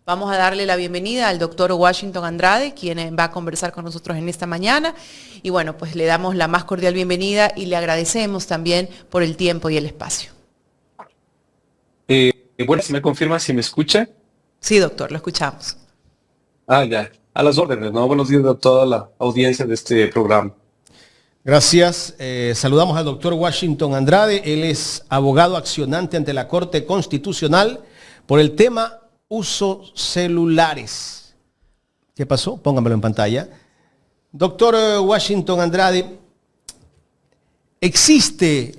Vamos a darle la bienvenida al doctor Washington Andrade, quien va a conversar con nosotros en esta mañana. Y bueno, pues le damos la más cordial bienvenida y le agradecemos también por el tiempo y el espacio. Bueno, si me confirma, si me escucha. Sí, doctor, lo escuchamos. Ya. A las órdenes, ¿no? Buenos días a toda la audiencia de este programa. Gracias. Saludamos al doctor Washington Andrade. Él es abogado accionante ante la Corte Constitucional por el tema uso celulares. ¿Qué pasó? Póngamelo en pantalla. Doctor Washington Andrade, ¿existe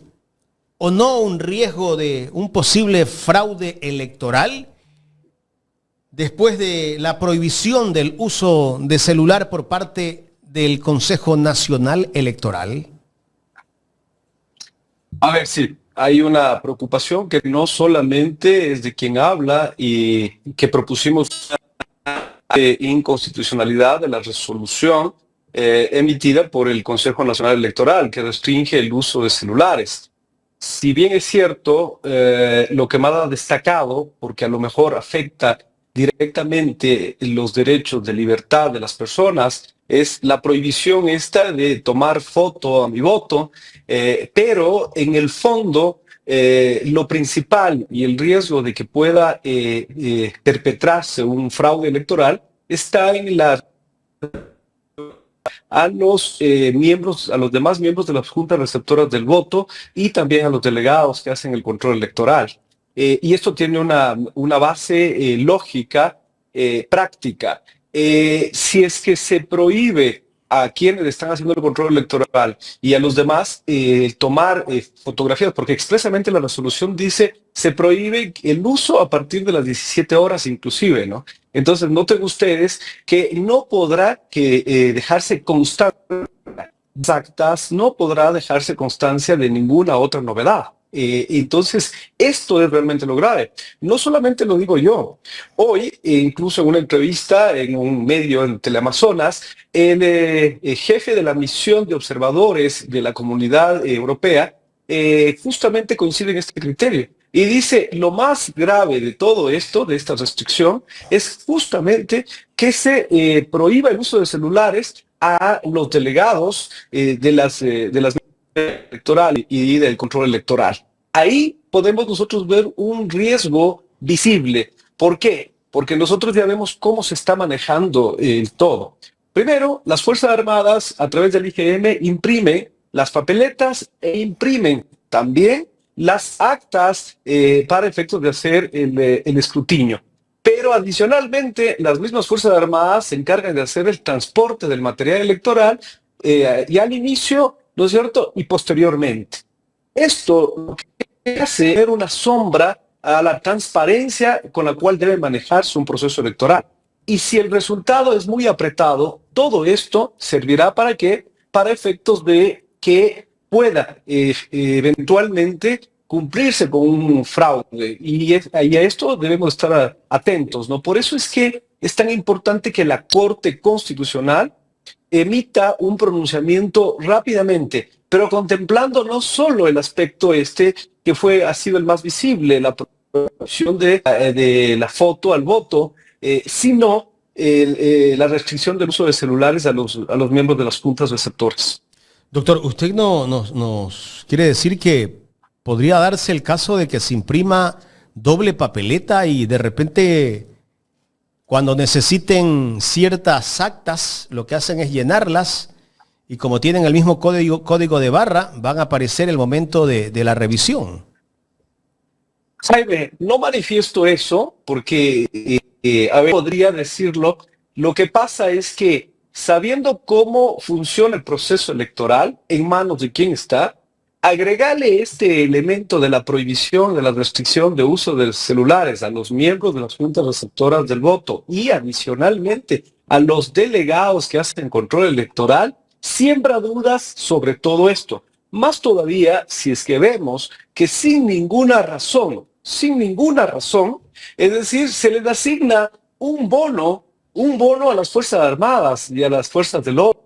o no un riesgo de un posible fraude electoral después de la prohibición del uso de celular por parte del Consejo Nacional Electoral? A ver, sí, hay una preocupación que no solamente es de quien habla y que propusimos inconstitucionalidad de la resolución emitida por el Consejo Nacional Electoral que restringe el uso de celulares. Si bien es cierto, lo que más ha destacado, porque a lo mejor afecta directamente los derechos de libertad de las personas, es la prohibición esta de tomar foto a mi voto, pero en el fondo lo principal y el riesgo de que pueda perpetrarse un fraude electoral está en a los miembros, a los demás miembros de las juntas receptoras del voto y también a los delegados que hacen el control electoral. Y esto tiene una base lógica, práctica. Si es que se prohíbe a quienes están haciendo el control electoral y a los demás tomar fotografías, porque expresamente la resolución dice se prohíbe el uso a partir de las 17 horas inclusive, ¿no? Entonces noten ustedes que no podrá dejarse constancia exactas, no podrá dejarse constancia de ninguna otra novedad. Entonces, esto es realmente lo grave. No solamente lo digo yo. Hoy, incluso en una entrevista en un medio en Teleamazonas, el jefe de la misión de observadores de la Comunidad Europea justamente coincide en este criterio. Y dice, lo más grave de todo esto, de esta restricción, es justamente que se prohíba el uso de celulares a los delegados de las electoral y del control electoral. Ahí podemos nosotros ver un riesgo visible. ¿Por qué? Porque nosotros ya vemos cómo se está manejando todo. Primero, las Fuerzas Armadas a través del IGM imprimen las papeletas e imprimen también las actas para efectos de hacer el escrutinio. Pero adicionalmente, las mismas Fuerzas Armadas se encargan de hacer el transporte del material electoral y al inicio, ¿no es cierto?, y posteriormente. Esto lo que hace es una sombra a la transparencia con la cual debe manejarse un proceso electoral. Y si el resultado es muy apretado, todo esto servirá para qué? Para efectos de que pueda eventualmente cumplirse con un fraude. Y a esto debemos estar atentos, ¿no? Por eso es que es tan importante que la Corte Constitucional emita un pronunciamiento rápidamente, pero contemplando no solo el aspecto que ha sido el más visible, la prohibición de la foto al voto, sino la restricción del uso de celulares a los miembros de las juntas receptoras. Doctor, ¿usted nos quiere decir que podría darse el caso de que se imprima doble papeleta y de repente cuando necesiten ciertas actas lo que hacen es llenarlas y como tienen el mismo código de barra van a aparecer el momento de la revisión? Jaime, no manifiesto eso porque, a ver, podría decirlo. Lo que pasa es que sabiendo cómo funciona el proceso electoral, en manos de quién está, agregarle este elemento de la prohibición, de la restricción de uso de celulares a los miembros de las juntas receptoras del voto y adicionalmente a los delegados que hacen control electoral, siembra dudas sobre todo esto. Más todavía si es que vemos que sin ninguna razón, es decir, se les asigna un bono a las Fuerzas Armadas y a las Fuerzas del orden.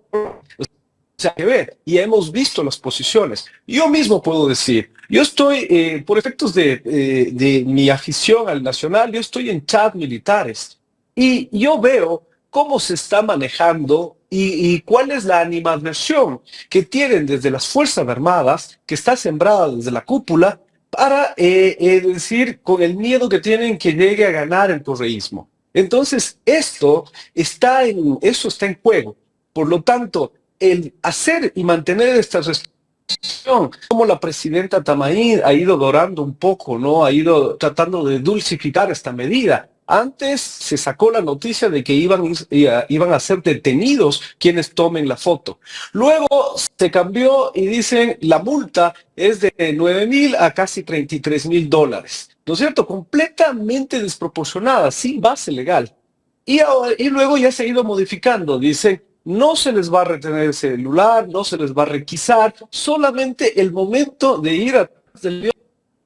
O sea, que ver, y hemos visto las posiciones. Yo mismo puedo decir, yo estoy, por efectos de mi afición al nacional, yo estoy en chats militares. Y yo veo cómo se está manejando y cuál es la animadversión que tienen desde las Fuerzas Armadas, que está sembrada desde la cúpula, para decir, con el miedo que tienen que llegue a ganar el correísmo. Entonces, eso está en juego. Por lo tanto, el hacer y mantener esta restricción, como la presidenta Tamaín ha ido dorando un poco, ¿no? Ha ido tratando de dulcificar esta medida. Antes se sacó la noticia de que iban a ser detenidos quienes tomen la foto. Luego se cambió y dicen la multa es de 9,000 a casi 33,000 dólares. ¿No es cierto? Completamente desproporcionada, sin base legal. Y luego ya se ha ido modificando. Dicen, no se les va a retener el celular, no se les va a requisar, solamente el momento de ir atrás del león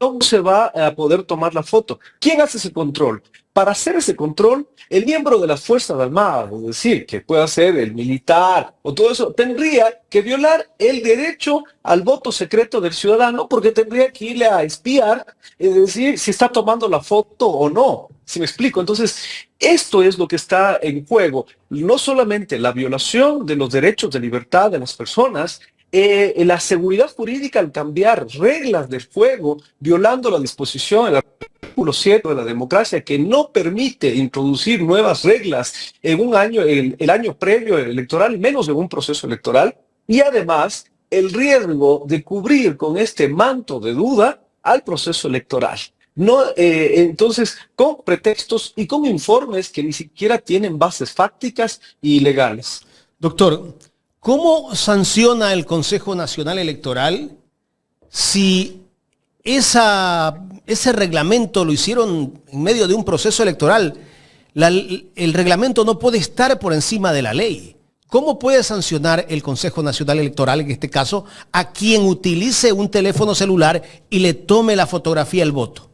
no se va a poder tomar la foto. ¿Quién hace ese control? Para hacer ese control, el miembro de las Fuerzas Armadas, es decir, que pueda ser el militar o todo eso, tendría que violar el derecho al voto secreto del ciudadano porque tendría que irle a espiar, es decir, si está tomando la foto o no. ¿Sí me explico? Entonces, esto es lo que está en juego. No solamente la violación de los derechos de libertad de las personas, la seguridad jurídica al cambiar reglas del juego, violando la disposición, el artículo 7 de la democracia, que no permite introducir nuevas reglas en un año, el año previo electoral, menos de un proceso electoral, y además el riesgo de cubrir con este manto de duda al proceso electoral. No, entonces, con pretextos y con informes que ni siquiera tienen bases fácticas y legales. Doctor, ¿cómo sanciona el Consejo Nacional Electoral si ese reglamento lo hicieron en medio de un proceso electoral? El reglamento no puede estar por encima de la ley. ¿Cómo puede sancionar el Consejo Nacional Electoral, en este caso, a quien utilice un teléfono celular y le tome la fotografía al voto?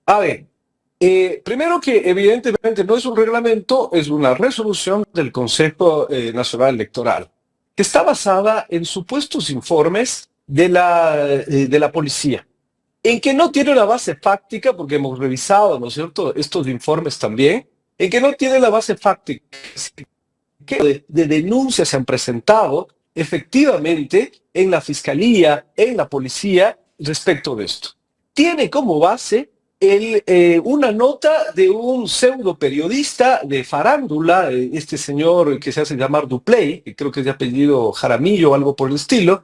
A ver, primero que evidentemente no es un reglamento, es una resolución del Consejo Nacional Electoral, que está basada en supuestos informes de la policía, en que no tiene una base fáctica, porque hemos revisado, ¿no es cierto?, estos informes también, en que no tiene la base fáctica, que de denuncias se han presentado efectivamente en la Fiscalía, en la policía, respecto de esto. Tiene como base una nota de un pseudo periodista de farándula, este señor que se hace llamar Duplay, que creo que es de apellido Jaramillo o algo por el estilo.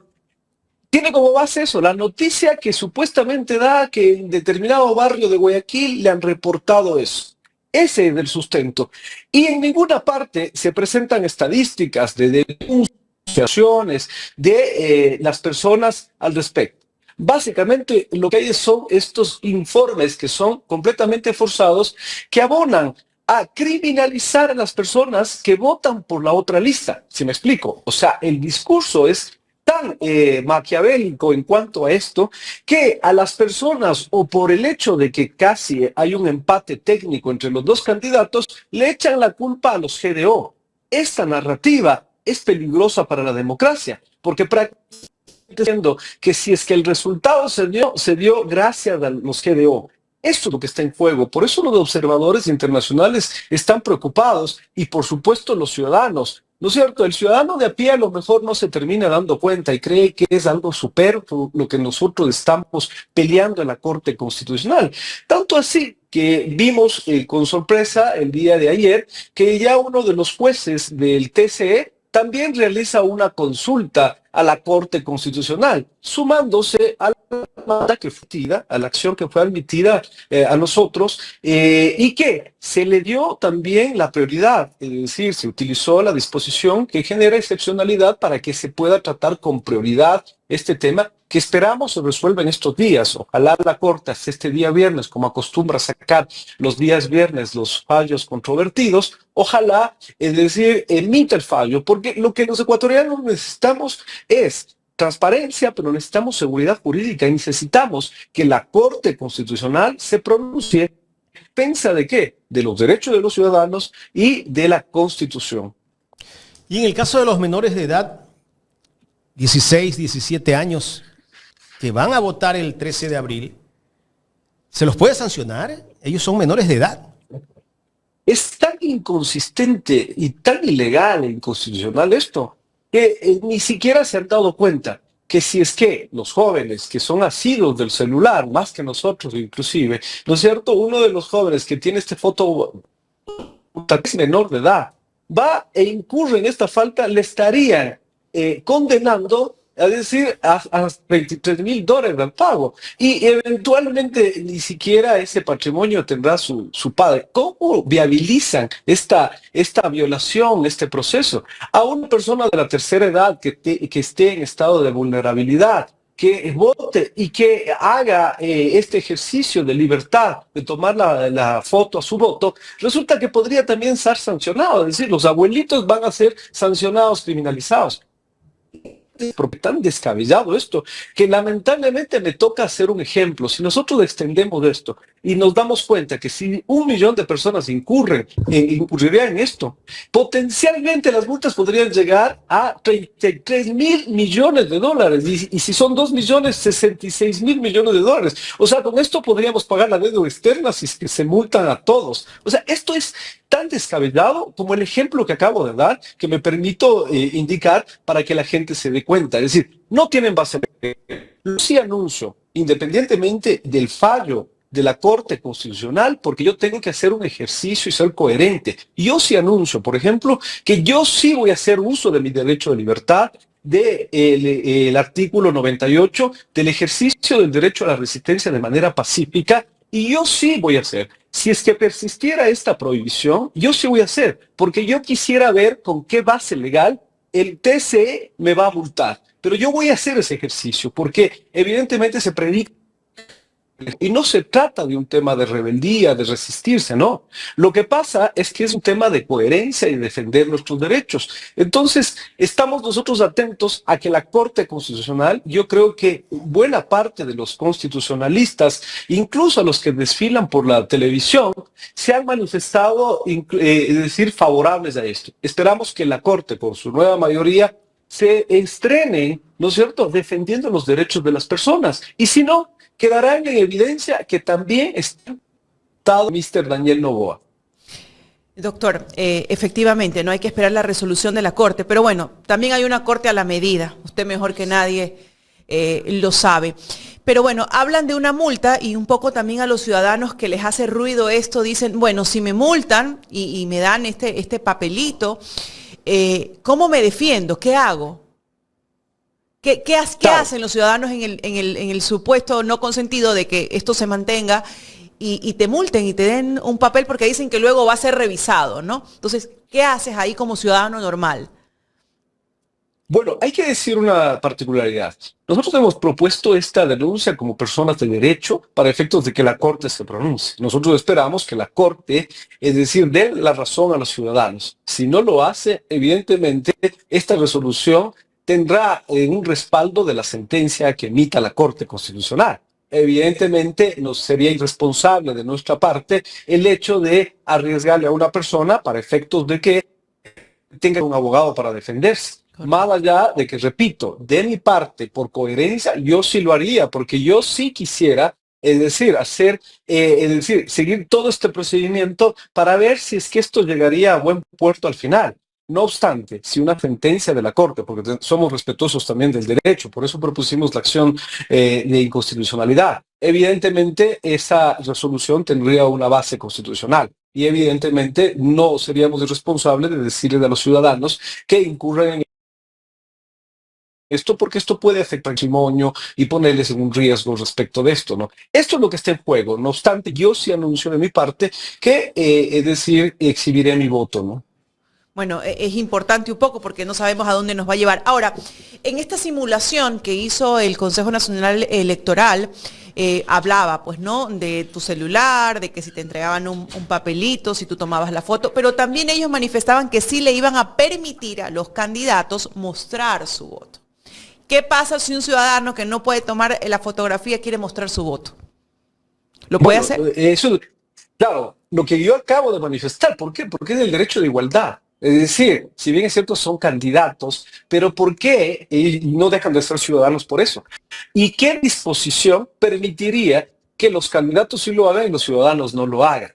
Tiene como base eso, la noticia que supuestamente da que en determinado barrio de Guayaquil le han reportado eso. Ese es el sustento. Y en ninguna parte se presentan estadísticas de denunciaciones de las personas al respecto. Básicamente lo que hay son estos informes que son completamente forzados, que abonan a criminalizar a las personas que votan por la otra lista. ¿Sí me explico? O sea, el discurso es tan maquiavélico en cuanto a esto, que a las personas, o por el hecho de que casi hay un empate técnico entre los dos candidatos, le echan la culpa a los GDO. Esta narrativa es peligrosa para la democracia, porque prácticamente diciendo que si es que el resultado se dio gracias a los GDO. Esto es lo que está en juego. Por eso los observadores internacionales están preocupados y por supuesto los ciudadanos. ¿No es cierto? El ciudadano de a pie a lo mejor no se termina dando cuenta y cree que es algo superfluo lo que nosotros estamos peleando en la Corte Constitucional. Tanto así que vimos con sorpresa el día de ayer que ya uno de los jueces del TCE también realiza una consulta a la Corte Constitucional, sumándose a la acción que fue admitida a nosotros y que se le dio también la prioridad, es decir, se utilizó la disposición que genera excepcionalidad para que se pueda tratar con prioridad este tema que esperamos se resuelva en estos días. Ojalá la Corte hasta este día viernes, como acostumbra sacar los días viernes los fallos controvertidos, ojalá, es decir, emita el fallo, porque lo que los ecuatorianos necesitamos es transparencia, pero necesitamos seguridad jurídica y necesitamos que la Corte Constitucional se pronuncie en defensa de ¿qué? De los derechos de los ciudadanos y de la Constitución. Y en el caso de los menores de edad, 16, 17 años, que van a votar el 13 de abril, ¿se los puede sancionar? Ellos son menores de edad. Es tan inconsistente y tan ilegal e inconstitucional esto que ni siquiera se han dado cuenta que si es que los jóvenes que son asidos del celular, más que nosotros inclusive, ¿no es cierto? Uno de los jóvenes que tiene este foto es menor de edad, va e incurre en esta falta, le estarían condenando a decir a $23,000 al pago. Y eventualmente ni siquiera ese patrimonio tendrá su padre. ¿Cómo viabilizan esta violación, este proceso? A una persona de la tercera edad que esté en estado de vulnerabilidad, que vote y que haga este ejercicio de libertad, de tomar la foto a su voto, resulta que podría también ser sancionado. Es decir, los abuelitos van a ser sancionados, criminalizados. Porque tan descabellado esto, que lamentablemente me toca hacer un ejemplo. Si nosotros extendemos esto y nos damos cuenta que si 1 millón de personas incurrirían en esto, potencialmente las multas podrían llegar a $33,000 millones. Y si son 2 millones, $66,000 millones. O sea, con esto podríamos pagar la deuda externa si es que se multan a todos. O sea, esto es tan descabellado como el ejemplo que acabo de dar, que me permito indicar para que la gente se dé cuenta. Es decir, no tienen base. Lo sí anuncio, independientemente del fallo de la Corte Constitucional, porque yo tengo que hacer un ejercicio y ser coherente. Yo sí anuncio, por ejemplo, que yo sí voy a hacer uso de mi derecho de libertad, del artículo 98, del ejercicio del derecho a la resistencia de manera pacífica, y yo sí voy a hacer. Si es que persistiera esta prohibición, yo sí voy a hacer, porque yo quisiera ver con qué base legal el TCE me va a multar. Pero yo voy a hacer ese ejercicio, porque evidentemente se predica. Y no se trata de un tema de rebeldía, de resistirse, no. Lo que pasa es que es un tema de coherencia y defender nuestros derechos. Entonces, estamos nosotros atentos a que la Corte Constitucional, yo creo que buena parte de los constitucionalistas, incluso a los que desfilan por la televisión, se han manifestado, es decir, favorables a esto. Esperamos que la Corte, con su nueva mayoría, se estrene, ¿no es cierto?, defendiendo los derechos de las personas. Y si no, quedará en evidencia que también está Mr. Daniel Noboa. Doctor, efectivamente, no hay que esperar la resolución de la Corte, pero bueno, también hay una Corte a la medida. Usted mejor que nadie lo sabe. Pero bueno, hablan de una multa y un poco también a los ciudadanos que les hace ruido esto, dicen, bueno, si me multan y me dan este papelito, ¿cómo me defiendo? ¿Qué hago? ¿Qué hacen los ciudadanos en el supuesto no consentido de que esto se mantenga y te multen y te den un papel porque dicen que luego va a ser revisado, ¿no? Entonces, ¿qué haces ahí como ciudadano normal? Bueno, hay que decir una particularidad. Nosotros hemos propuesto esta denuncia como personas de derecho para efectos de que la Corte se pronuncie. Nosotros esperamos que la Corte, es decir, dé la razón a los ciudadanos. Si no lo hace, evidentemente, esta resolución tendrá un respaldo de la sentencia que emita la Corte Constitucional. Evidentemente, nos sería irresponsable de nuestra parte el hecho de arriesgarle a una persona para efectos de que tenga un abogado para defenderse. Más allá de que, repito, de mi parte, por coherencia, yo sí lo haría, porque yo sí quisiera, es decir, seguir todo este procedimiento para ver si es que esto llegaría a buen puerto al final. No obstante, si una sentencia de la Corte, porque somos respetuosos también del derecho, por eso propusimos la acción de inconstitucionalidad, evidentemente esa resolución tendría una base constitucional y evidentemente no seríamos irresponsables de decirle a los ciudadanos que incurren en esto porque esto puede afectar el patrimonio y ponerles en un riesgo respecto de esto, ¿no? Esto es lo que está en juego. No obstante, yo sí anuncio de mi parte que, es decir, exhibiré mi voto, ¿no? Bueno, es importante un poco porque no sabemos a dónde nos va a llevar. Ahora, en esta simulación que hizo el Consejo Nacional Electoral, hablaba, pues, ¿no?, de tu celular, de que si te entregaban un papelito, si tú tomabas la foto, pero también ellos manifestaban que sí le iban a permitir a los candidatos mostrar su voto. ¿Qué pasa si un ciudadano que no puede tomar la fotografía quiere mostrar su voto? ¿Lo puede hacer? Eso, claro, lo que yo acabo de manifestar, ¿por qué? Porque es el derecho de igualdad. Es decir, si bien es cierto son candidatos, pero ¿por qué no dejan de ser ciudadanos por eso? ¿Y qué disposición permitiría que los candidatos sí lo hagan y los ciudadanos no lo hagan?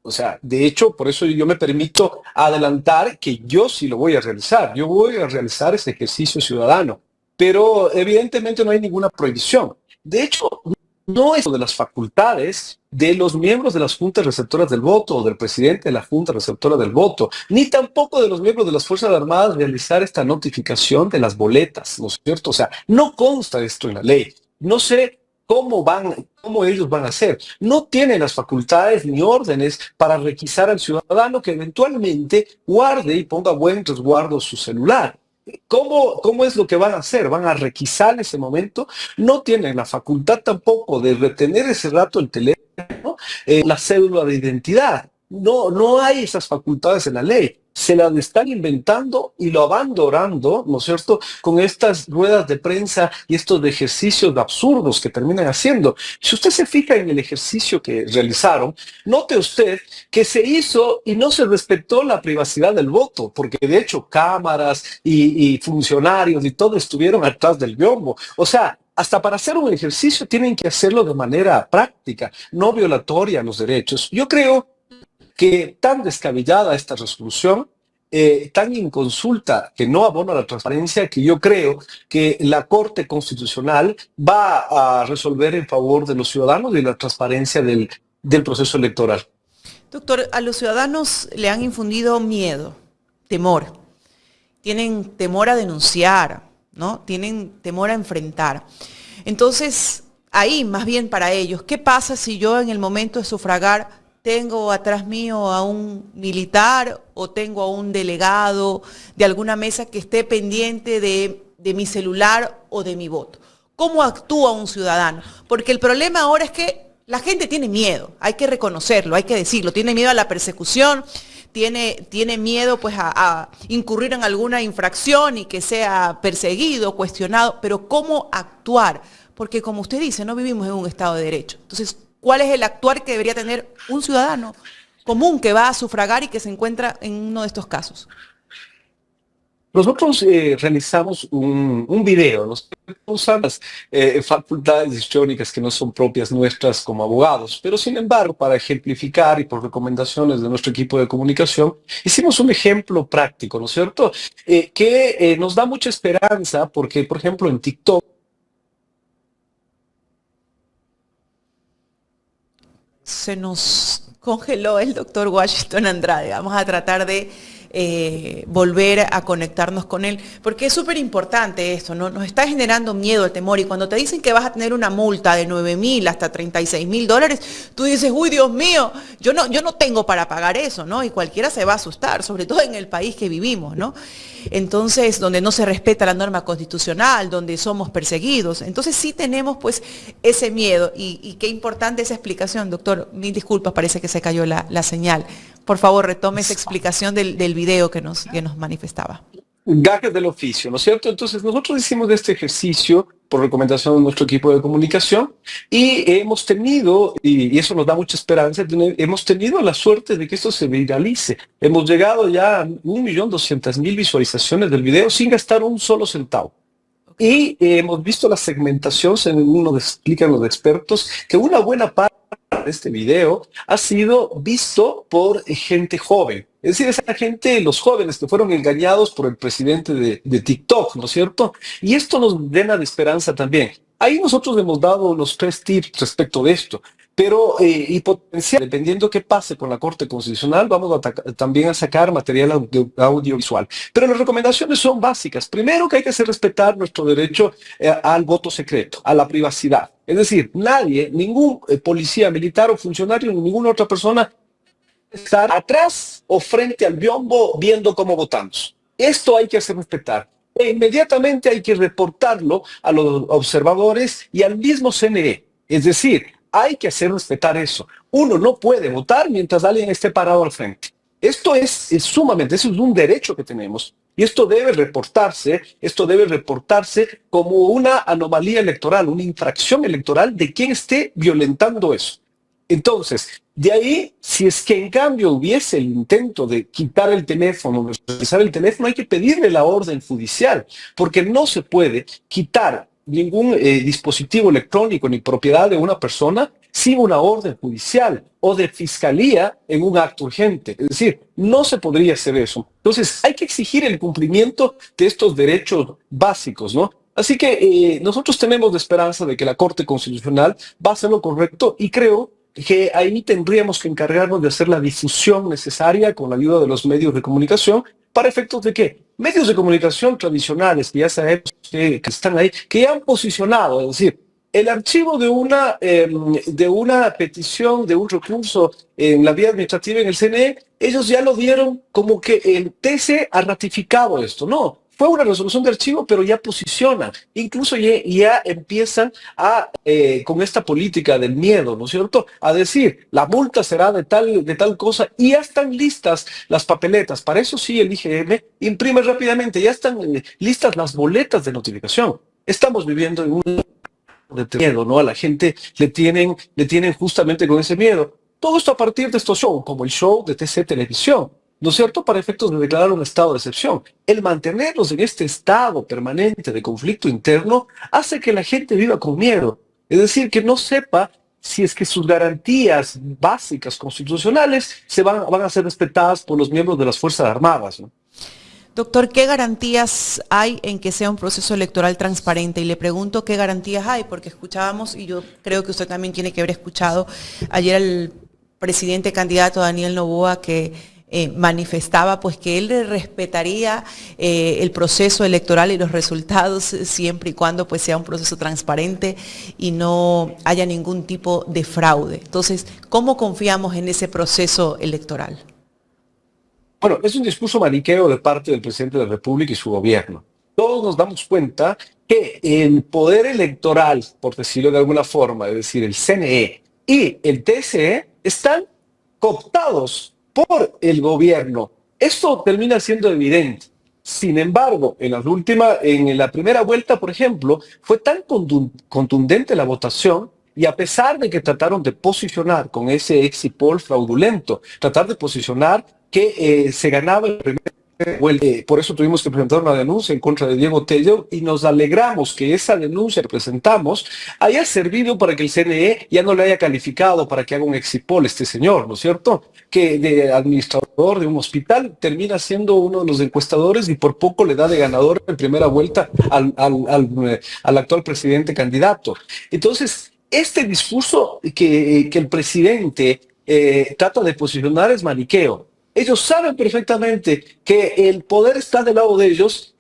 O sea, de hecho, por eso yo me permito adelantar que yo sí lo voy a realizar. Yo voy a realizar ese ejercicio ciudadano, pero evidentemente no hay ninguna prohibición. De hecho, no es de las facultades de los miembros de las juntas receptoras del voto o del presidente de la junta receptora del voto, ni tampoco de los miembros de las Fuerzas Armadas realizar esta notificación de las boletas, ¿no es cierto? O sea, no consta esto en la ley. No sé cómo ellos van a hacer. No tienen las facultades ni órdenes para requisar al ciudadano que eventualmente guarde y ponga buen resguardo su celular. ¿Cómo es lo que van a hacer? ¿Van a requisar en ese momento? No tienen la facultad tampoco de retener ese rato el teléfono, la cédula de identidad. No hay esas facultades en la ley. Se las están inventando y lo van dorando, ¿no es cierto?, con estas ruedas de prensa y estos ejercicios absurdos que terminan haciendo. Si usted se fija en el ejercicio que realizaron, note usted que se hizo y no se respetó la privacidad del voto, porque de hecho cámaras y funcionarios y todo estuvieron atrás del biombo. O sea, hasta para hacer un ejercicio tienen que hacerlo de manera práctica, no violatoria a los derechos. Yo creo que tan descabellada esta resolución, tan inconsulta, que no abona la transparencia, que yo creo que la Corte Constitucional va a resolver en favor de los ciudadanos y la transparencia del proceso electoral. Doctor, a los ciudadanos le han infundido miedo, temor. Tienen temor a denunciar, ¿no? Tienen temor a enfrentar. Entonces, ahí, más bien para ellos, ¿qué pasa si yo en el momento de sufragar tengo atrás mío a un militar o tengo a un delegado de alguna mesa que esté pendiente de mi celular o de mi voto? ¿Cómo actúa un ciudadano? Porque el problema ahora es que la gente tiene miedo, hay que reconocerlo, hay que decirlo, tiene miedo a la persecución, tiene miedo pues a incurrir en alguna infracción y que sea perseguido, cuestionado, pero ¿cómo actuar? Porque como usted dice, no vivimos en un Estado de Derecho. Entonces, ¿cuál es el actuar que debería tener un ciudadano común que va a sufragar y que se encuentra en uno de estos casos? Nosotros realizamos un video, nos usan las facultades histriónicas que no son propias nuestras como abogados, pero sin embargo, para ejemplificar y por recomendaciones de nuestro equipo de comunicación, hicimos un ejemplo práctico, ¿no es cierto? Que nos da mucha esperanza porque, por ejemplo, en TikTok, se nos congeló el doctor Washington Andrade. Vamos a tratar de volver a conectarnos con él, porque es súper importante esto, ¿no? Nos está generando miedo, el temor, y cuando te dicen que vas a tener una multa de 9.000 hasta 36.000 dólares, tú dices, uy, Dios mío, yo no tengo para pagar eso, ¿no? Y cualquiera se va a asustar, sobre todo en el país que vivimos, ¿no? Entonces, donde no se respeta la norma constitucional, donde somos perseguidos. Entonces sí tenemos pues ese miedo, y qué importante esa explicación, doctor. Mil disculpas, parece que se cayó la señal. Por favor, retome esa explicación del video que nos manifestaba. Gajes del oficio, ¿no es cierto? Entonces nosotros hicimos este ejercicio por recomendación de nuestro equipo de comunicación y hemos tenido, y eso nos da mucha esperanza, hemos tenido la suerte de que esto se viralice. Hemos llegado ya a 1.200.000 visualizaciones del video sin gastar un solo centavo. Y hemos visto la segmentación, según nos explican los expertos, que una buena parte de este video ha sido visto por gente joven. Es decir, esa gente, los jóvenes que fueron engañados por el presidente de TikTok, ¿no es cierto? Y esto nos llena de esperanza también. Ahí nosotros hemos dado los 3 tips respecto de esto, pero y potencial, dependiendo qué pase con la Corte Constitucional, vamos también a sacar material audiovisual. Pero las recomendaciones son básicas. Primero, que hay que hacer respetar nuestro derecho al voto secreto, a la privacidad. Es decir, nadie, ningún policía, militar o funcionario, ni ninguna otra persona estar atrás o frente al biombo viendo cómo votamos. Esto hay que hacer respetar. E inmediatamente hay que reportarlo a los observadores y al mismo CNE. Es decir, hay que hacer respetar eso. Uno no puede votar mientras alguien esté parado al frente. Esto es sumamente, eso es un derecho que tenemos. Y esto debe reportarse como una anomalía electoral, una infracción electoral de quien esté violentando eso. Entonces, de ahí, si es que en cambio hubiese el intento de quitar el teléfono, de revisar el teléfono, hay que pedirle la orden judicial, porque no se puede quitar ningún dispositivo electrónico ni propiedad de una persona sin una orden judicial o de fiscalía en un acto urgente. Es decir, no se podría hacer eso. Entonces, hay que exigir el cumplimiento de estos derechos básicos, ¿no? Así que nosotros tenemos la esperanza de que la Corte Constitucional va a hacer lo correcto y creo que ahí tendríamos que encargarnos de hacer la difusión necesaria con la ayuda de los medios de comunicación para efectos de que medios de comunicación tradicionales, que ya sabemos que están ahí, que ya han posicionado, es decir, el archivo de una petición, de un recurso en la vía administrativa en el CNE, ellos ya lo dieron como que el TC ha ratificado esto. No, fue una resolución de archivo, pero ya posicionan, incluso ya empiezan con esta política del miedo, ¿no es cierto? A decir, la multa será de tal cosa, y ya están listas las papeletas. Para eso sí, el IGM imprime rápidamente, ya están listas las boletas de notificación. Estamos viviendo en un de miedo, ¿no? A la gente le tienen justamente con ese miedo. Todo esto a partir de estos shows, como el show de TC Televisión, ¿no es cierto? Para efectos de declarar un estado de excepción. El mantenerlos en este estado permanente de conflicto interno hace que la gente viva con miedo. Es decir, que no sepa si es que sus garantías básicas constitucionales van a ser respetadas por los miembros de las Fuerzas Armadas, ¿no? Doctor, ¿qué garantías hay en que sea un proceso electoral transparente? Y le pregunto qué garantías hay, porque escuchábamos, y yo creo que usted también tiene que haber escuchado ayer al presidente candidato Daniel Noboa que manifestaba pues que él le respetaría el proceso electoral y los resultados siempre y cuando pues sea un proceso transparente y no haya ningún tipo de fraude. Entonces, ¿cómo confiamos en ese proceso electoral? Bueno, es un discurso maniqueo de parte del presidente de la República y su gobierno. Todos nos damos cuenta que el poder electoral, por decirlo de alguna forma, es decir, el CNE y el TSE, están cooptados por el gobierno. Esto termina siendo evidente. Sin embargo, en la primera vuelta, por ejemplo, fue tan contundente la votación, y a pesar de que trataron de posicionar con ese exit poll fraudulento, tratar de posicionar que se ganaba el primer vuelta. Por eso tuvimos que presentar una denuncia en contra de Diego Tello y nos alegramos que esa denuncia que presentamos haya servido para que el CNE ya no le haya calificado para que haga un exit poll este señor, ¿no es cierto? Que de administrador de un hospital termina siendo uno de los encuestadores y por poco le da de ganador en primera vuelta al actual presidente candidato. Entonces, este discurso que el presidente trata de posicionar es maniqueo. Ellos saben perfectamente que el poder está del lado de ellos.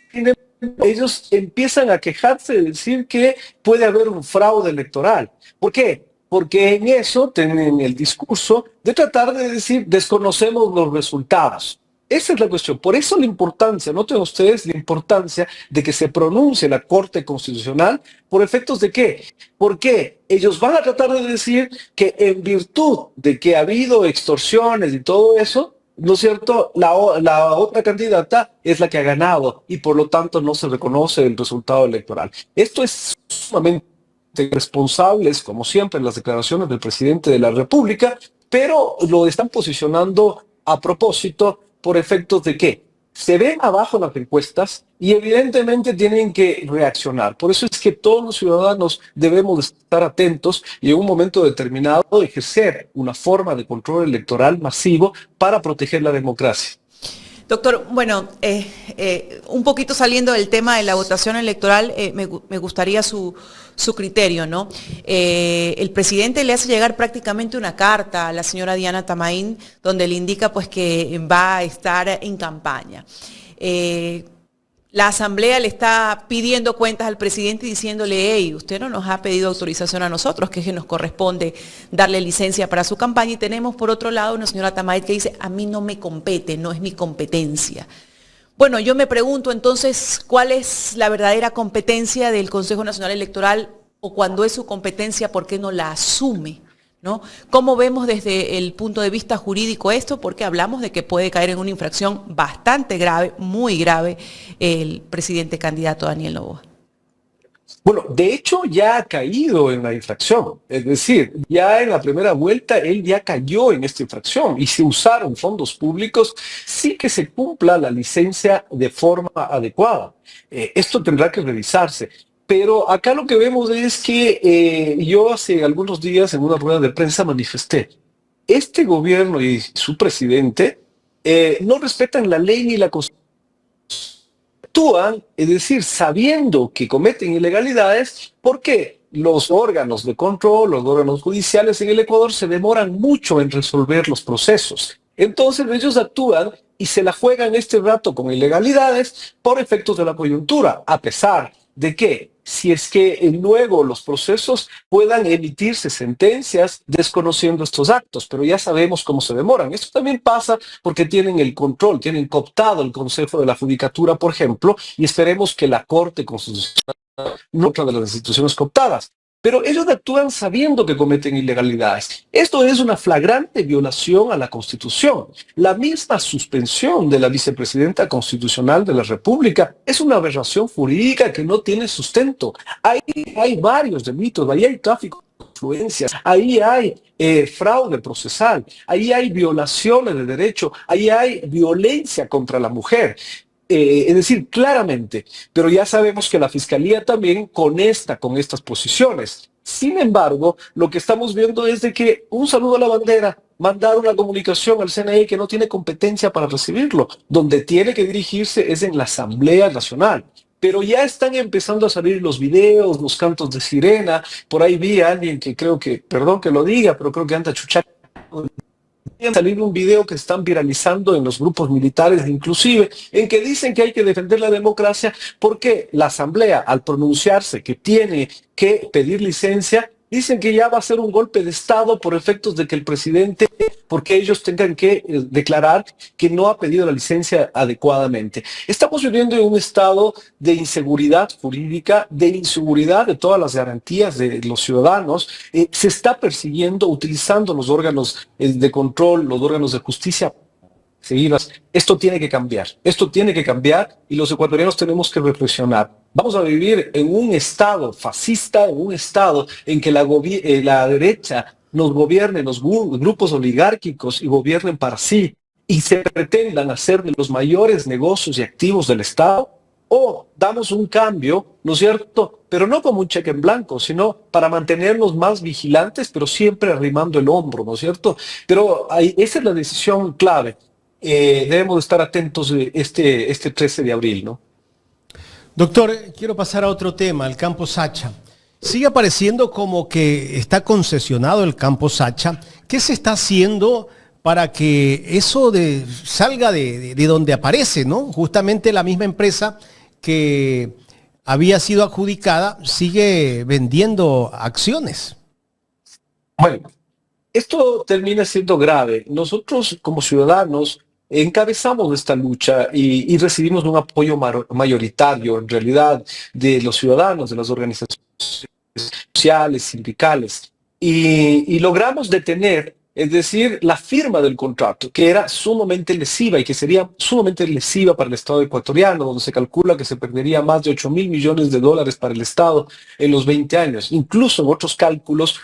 Ellos empiezan a quejarse de decir que puede haber un fraude electoral. ¿Por qué? Porque en eso tienen el discurso de tratar de decir desconocemos los resultados. Esa es la cuestión. Por eso la importancia, noten ustedes la importancia de que se pronuncie la Corte Constitucional. ¿Por efectos de qué? Porque ellos van a tratar de decir que en virtud de que ha habido extorsiones y todo eso, ¿no es cierto? La otra candidata es la que ha ganado y por lo tanto no se reconoce el resultado electoral. Esto es sumamente responsable, como siempre en las declaraciones del presidente de la República, pero lo están posicionando a propósito por efectos de que se ven abajo las encuestas y evidentemente tienen que reaccionar. Por eso es que todos los ciudadanos debemos estar atentos y en un momento determinado ejercer una forma de control electoral masivo para proteger la democracia. Doctor, bueno, un poquito saliendo del tema de la votación electoral, me gustaría su criterio, ¿no? El presidente le hace llegar prácticamente una carta a la señora Diana Tamaín donde le indica pues que va a estar en campaña. La Asamblea le está pidiendo cuentas al presidente diciéndole, hey, usted no nos ha pedido autorización a nosotros, que es que nos corresponde darle licencia para su campaña. Y tenemos por otro lado una señora Tamaín que dice, a mí no me compete, no es mi competencia. Bueno, yo me pregunto entonces, ¿cuál es la verdadera competencia del Consejo Nacional Electoral? O cuando es su competencia, ¿por qué no la asume? ¿No? ¿Cómo vemos desde el punto de vista jurídico esto? Porque hablamos de que puede caer en una infracción bastante grave, muy grave, el presidente candidato Daniel Noboa. Bueno, de hecho ya ha caído en la infracción, es decir, ya en la primera vuelta él ya cayó en esta infracción y si usaron fondos públicos, sí que se cumpla la licencia de forma adecuada. Esto tendrá que revisarse. Pero acá lo que vemos es que yo hace algunos días en una rueda de prensa manifesté, este gobierno y su presidente no respetan la ley ni la constitución, actúan, es decir, sabiendo que cometen ilegalidades, porque los órganos de control, los órganos judiciales en el Ecuador se demoran mucho en resolver los procesos. Entonces ellos actúan y se la juegan este rato con ilegalidades por efectos de la coyuntura, a pesar de que si es que luego los procesos puedan emitirse sentencias desconociendo estos actos, pero ya sabemos cómo se demoran. Esto también pasa porque tienen el control, tienen cooptado el Consejo de la Judicatura, por ejemplo, y esperemos que la Corte Constitucional no sea otra de las instituciones cooptadas. Pero ellos actúan sabiendo que cometen ilegalidades. Esto es una flagrante violación a la Constitución. La misma suspensión de la vicepresidenta constitucional de la República es una aberración jurídica que no tiene sustento. Hay varios delitos, ahí hay tráfico de influencias, ahí hay fraude procesal, ahí hay violaciones de derecho, ahí hay violencia contra la mujer. Es decir, claramente, pero ya sabemos que la Fiscalía también conecta con estas posiciones. Sin embargo, lo que estamos viendo es de que un saludo a la bandera, mandar una comunicación al CNI que no tiene competencia para recibirlo, donde tiene que dirigirse es en la Asamblea Nacional. Pero ya están empezando a salir los videos, los cantos de sirena. Por ahí vi a alguien que creo que, perdón que lo diga, pero creo que anda chuchando. Salir un video que están viralizando en los grupos militares inclusive, en que dicen que hay que defender la democracia porque la Asamblea, al pronunciarse que tiene que pedir licencia, dicen que ya va a ser un golpe de Estado por efectos de que el presidente, porque ellos tengan que declarar que no ha pedido la licencia adecuadamente. Estamos viviendo en un estado de inseguridad jurídica, de inseguridad de todas las garantías de los ciudadanos. Se está persiguiendo, utilizando los órganos de control, los órganos de justicia seguidas. Esto tiene que cambiar y los ecuatorianos tenemos que reflexionar. Vamos a vivir en un estado fascista, en un estado en que la derecha nos gobierne, los grupos oligárquicos y gobiernen para sí y se pretendan hacer de los mayores negocios y activos del Estado, o damos un cambio, ¿no es cierto? Pero no como un cheque en blanco, sino para mantenernos más vigilantes, pero siempre arrimando el hombro, ¿no es cierto? Pero esa es la decisión clave. Debemos estar atentos este 13 de abril, ¿no? Doctor, quiero pasar a otro tema, el campo Sacha. Sigue apareciendo como que está concesionado el campo Sacha. ¿Qué se está haciendo para que eso salga de donde aparece, ¿no? Justamente la misma empresa que había sido adjudicada sigue vendiendo acciones. Bueno, esto termina siendo grave. Nosotros como ciudadanos encabezamos esta lucha y recibimos un apoyo mayoritario, en realidad, de los ciudadanos, de las organizaciones sociales, sindicales, y logramos detener, es decir, la firma del contrato, que era sumamente lesiva y que sería sumamente lesiva para el Estado ecuatoriano, donde se calcula que se perdería más de 8.000 millones de dólares para el Estado en los 20 años, incluso en otros cálculos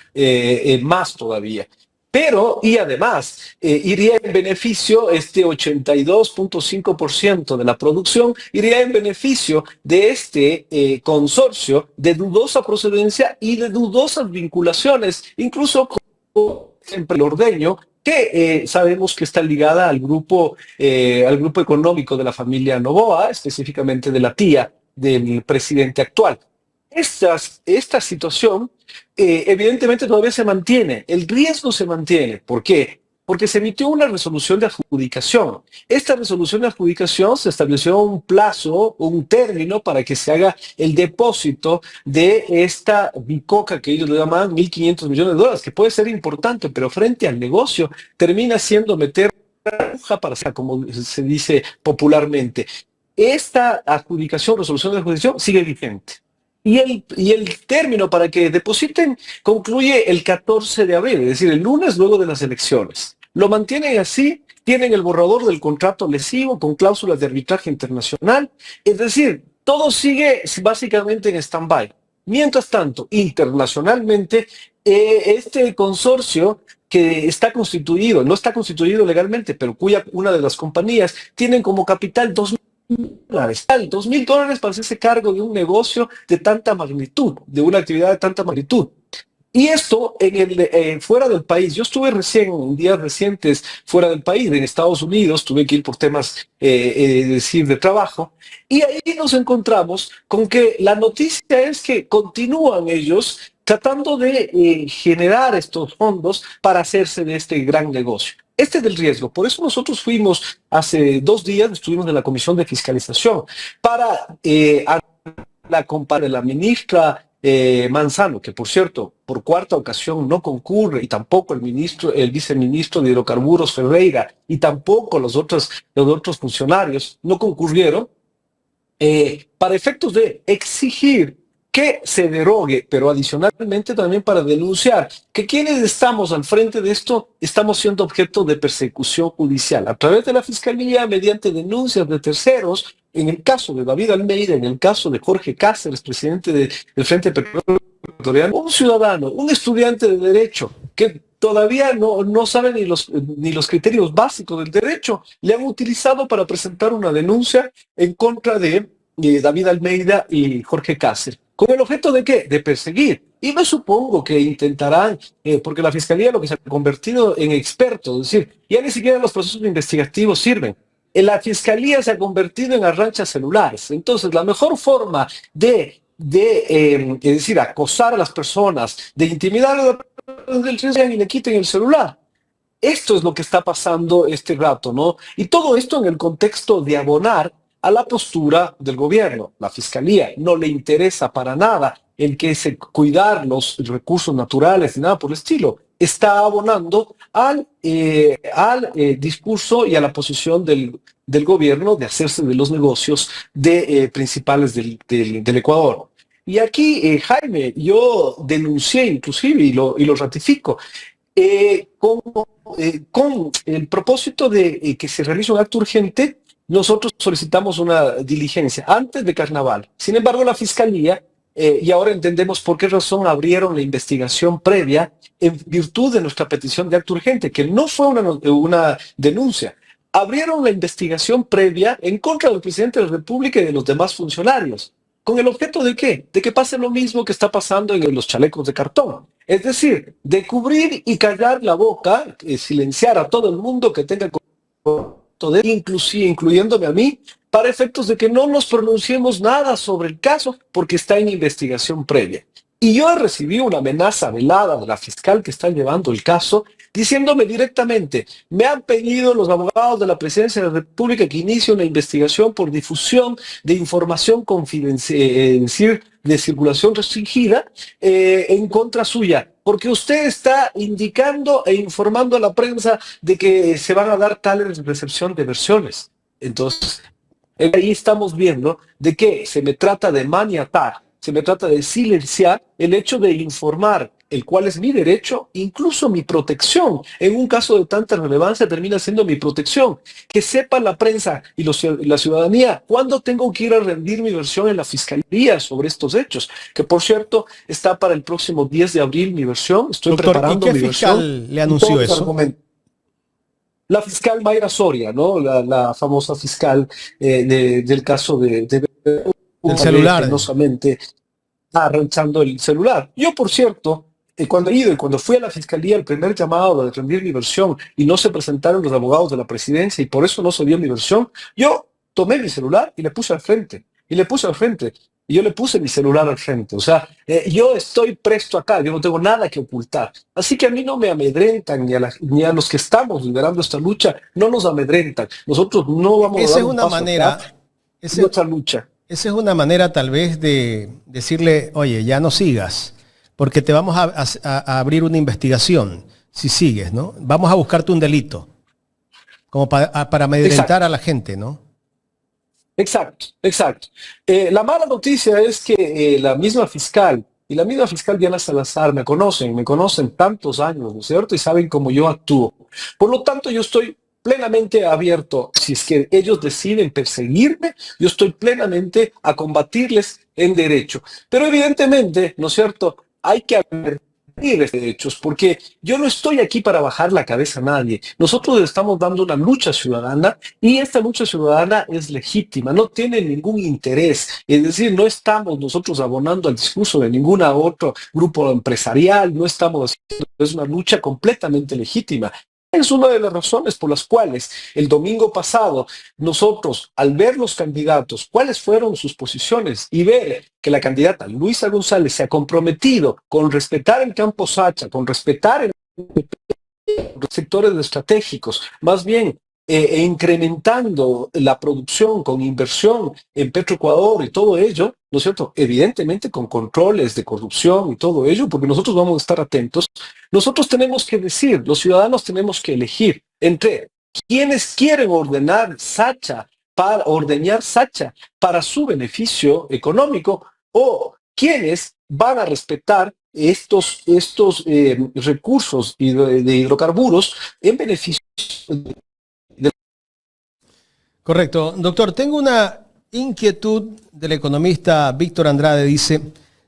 más todavía. Pero, y además, iría en beneficio, este 82.5% de la producción, iría en beneficio de este consorcio de dudosa procedencia y de dudosas vinculaciones, incluso con el ordeño, que sabemos que está ligada al grupo económico de la familia Noboa, específicamente de la tía del presidente actual. Esta situación evidentemente todavía se mantiene, el riesgo se mantiene. ¿Por qué? Porque se emitió una resolución de adjudicación. Esta resolución de adjudicación se estableció un plazo, un término para que se haga el depósito de esta bicoca que ellos le llaman 1.500 millones de dólares, que puede ser importante, pero frente al negocio termina siendo meter aguja para sacar, como se dice popularmente. Esta resolución de adjudicación sigue vigente. Y el término para que depositen concluye el 14 de abril, es decir, el lunes luego de las elecciones. Lo mantienen así, tienen el borrador del contrato lesivo con cláusulas de arbitraje internacional, es decir, todo sigue básicamente en stand-by. Mientras tanto, internacionalmente, este consorcio que está constituido, no está constituido legalmente, pero cuya una de las compañías tienen como capital 2.000 dólares. $2.000 para hacerse cargo de un negocio de tanta magnitud, de una actividad de tanta magnitud. Y esto fuera del país. Yo estuve en días recientes fuera del país, en Estados Unidos, tuve que ir por temas de trabajo, y ahí nos encontramos con que la noticia es que continúan ellos tratando de generar estos fondos para hacerse de este gran negocio. Este es el riesgo. Por eso nosotros fuimos hace 2 días, estuvimos en la Comisión de Fiscalización para de la ministra Manzano, que por cierto, por cuarta ocasión no concurre, y tampoco el viceministro de Hidrocarburos Ferreira, y tampoco los otros funcionarios no concurrieron, para efectos de exigir que se derogue, pero adicionalmente también para denunciar que quienes estamos al frente de esto estamos siendo objeto de persecución judicial a través de la Fiscalía mediante denuncias de terceros. En el caso de David Almeida, en el caso de Jorge Cáceres, presidente del Frente Petrolero Ecuatoriano, un ciudadano, un estudiante de Derecho que todavía no sabe ni los criterios básicos del derecho, le han utilizado para presentar una denuncia en contra de David Almeida y Jorge Cáceres. ¿Con el objeto de qué? De perseguir. Y me supongo que intentarán, porque la Fiscalía lo que se ha convertido en experto, es decir, ya ni siquiera los procesos investigativos sirven. La Fiscalía se ha convertido en arranchas celulares. Entonces, la mejor forma de es decir, acosar a las personas, de intimidar y le quiten el celular. Esto es lo que está pasando este rato, ¿no? Y todo esto en el contexto de abonar a la postura del gobierno. La Fiscalía no le interesa para nada el que se cuidar los recursos naturales ni nada por el estilo. Está abonando al discurso y a la posición del gobierno de hacerse de los negocios principales del Ecuador. Y aquí, Jaime, yo denuncié inclusive y lo ratifico, con el propósito de que se realice un acto urgente. Nosotros solicitamos una diligencia antes de Carnaval. Sin embargo, la Fiscalía, y ahora entendemos por qué razón abrieron la investigación previa en virtud de nuestra petición de acto urgente, que no fue una denuncia. Abrieron la investigación previa en contra del presidente de la República y de los demás funcionarios. ¿Con el objeto de qué? De que pase lo mismo que está pasando en los chalecos de cartón. Es decir, de cubrir y callar la boca, silenciar a todo el mundo que tenga incluyéndome a mí, para efectos de que no nos pronunciemos nada sobre el caso porque está en investigación previa. Y yo he recibido una amenaza velada de la fiscal que está llevando el caso, diciéndome directamente: me han pedido los abogados de la Presidencia de la República que inicie una investigación por difusión de información confidencial, de circulación restringida, en contra suya, porque usted está indicando e informando a la prensa de que se van a dar tales recepción de versiones. Entonces, ahí estamos viendo de que se me trata de maniatar, se me trata de silenciar el hecho de informar, el cual es mi derecho, incluso mi protección. En un caso de tanta relevancia termina siendo mi protección. Que sepa la prensa y la ciudadanía cuándo tengo que ir a rendir mi versión en la Fiscalía sobre estos hechos. Que por cierto, está para el próximo 10 de abril mi versión. Estoy Doctor, preparando ¿y qué mi versión. fiscal le anunció eso? La fiscal Mayra Soria, ¿no? La famosa fiscal del caso del celular. penosamente arranchando el celular. Yo, por cierto, cuando fui a la Fiscalía, el primer llamado de rendir mi versión y no se presentaron los abogados de la Presidencia y por eso no se dio mi versión, yo tomé mi celular y le puse al frente. Y yo le puse mi celular al frente. O sea, yo estoy presto acá, yo no tengo nada que ocultar. Así que a mí no me amedrentan, ni a los que estamos liderando esta lucha, no nos amedrentan. Nosotros no vamos a dar un paso atrás en nuestra lucha. Esa es una manera tal vez de decirle: oye, ya no sigas, porque te vamos a abrir una investigación si sigues, ¿no? Vamos a buscarte un delito, como para amedrentar a la gente, ¿no? Exacto. La mala noticia es que la misma fiscal Diana Salazar me conocen tantos años, ¿no es cierto? Y saben cómo yo actúo. Por lo tanto, yo estoy plenamente abierto. Si es que ellos deciden perseguirme, yo estoy plenamente a combatirles en derecho. Pero evidentemente, ¿no es cierto?, hay que advertir hechos, porque yo no estoy aquí para bajar la cabeza a nadie. Nosotros estamos dando una lucha ciudadana y esta lucha ciudadana es legítima, no tiene ningún interés. Es decir, no estamos nosotros abonando al discurso de ningún otro grupo empresarial, no estamos haciendo, es una lucha completamente legítima. Es una de las razones por las cuales el domingo pasado nosotros, al ver los candidatos, cuáles fueron sus posiciones y ver que la candidata Luisa González se ha comprometido con respetar el campo Sacha, con respetar los sectores estratégicos, más bien incrementando la producción con inversión en Petroecuador y todo ello, ¿no es cierto? Evidentemente con controles de corrupción y todo ello, porque nosotros vamos a estar atentos. Nosotros tenemos que decir, los ciudadanos tenemos que elegir entre quienes quieren ordeñar Sacha para su beneficio económico o quienes van a respetar estos recursos de hidrocarburos en beneficio. Correcto. Doctor, tengo una inquietud del economista Víctor Andrade. Dice,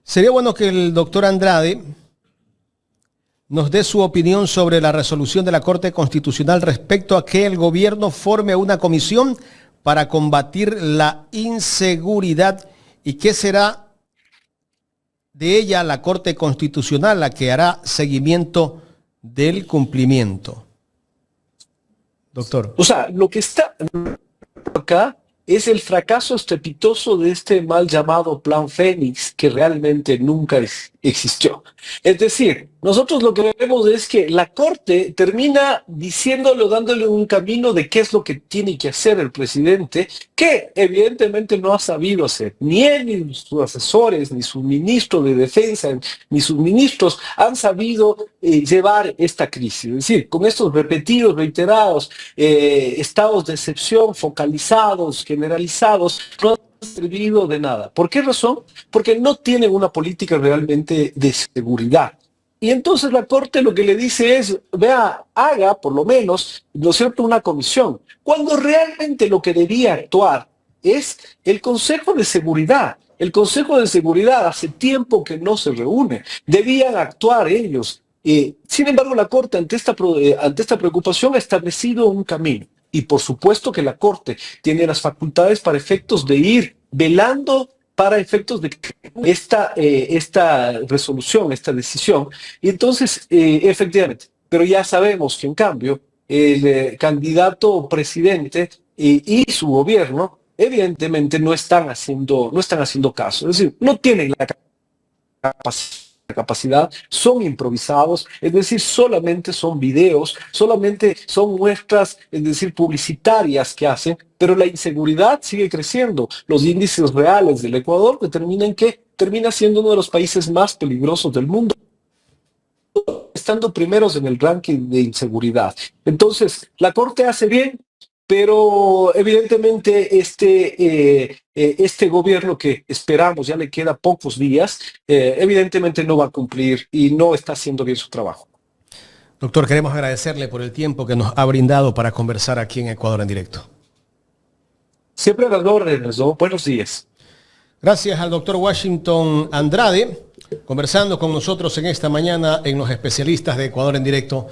sería bueno que el doctor Andrade nos dé su opinión sobre la resolución de la Corte Constitucional respecto a que el gobierno forme una comisión para combatir la inseguridad y qué será de ella la Corte Constitucional, la que hará seguimiento del cumplimiento. Doctor. O sea, lo que está acá es el fracaso estrepitoso de este mal llamado Plan Fénix, que realmente nunca existió. Es decir, nosotros lo que vemos es que la Corte termina diciéndolo, dándole un camino de qué es lo que tiene que hacer el presidente, que evidentemente no ha sabido hacer. Ni él, ni sus asesores, ni su ministro de defensa, ni sus ministros han sabido llevar esta crisis. Es decir, con estos repetidos, reiterados estados de excepción focalizados, generalizados, no han servido de nada. ¿Por qué razón? Porque no tienen una política realmente de seguridad. Y entonces la Corte lo que le dice es, vea, haga por lo menos, ¿no es cierto?, una comisión. Cuando realmente lo que debía actuar es el Consejo de Seguridad. El Consejo de Seguridad hace tiempo que no se reúne. Debían actuar ellos. Sin embargo, la Corte ante esta preocupación ha establecido un camino. Y por supuesto que la Corte tiene las facultades para efectos de ir velando para efectos de esta resolución, esta decisión. Y entonces, efectivamente, pero ya sabemos que en cambio el candidato presidente y su gobierno evidentemente no están haciendo caso. Es decir, no tienen la capacidad, son improvisados, es decir, solamente son videos, solamente son muestras, es decir, publicitarias que hacen, pero la inseguridad sigue creciendo. Los índices reales del Ecuador determinan que termina siendo uno de los países más peligrosos del mundo, estando primeros en el ranking de inseguridad. Entonces, la Corte hace bien, pero evidentemente este gobierno que esperamos, ya le queda pocos días, evidentemente no va a cumplir y no está haciendo bien su trabajo. Doctor, queremos agradecerle por el tiempo que nos ha brindado para conversar aquí en Ecuador en Directo. Siempre a las órdenes, ¿no? Buenos días. Gracias al doctor Washington Andrade, conversando con nosotros en esta mañana en Los Especialistas de Ecuador en Directo.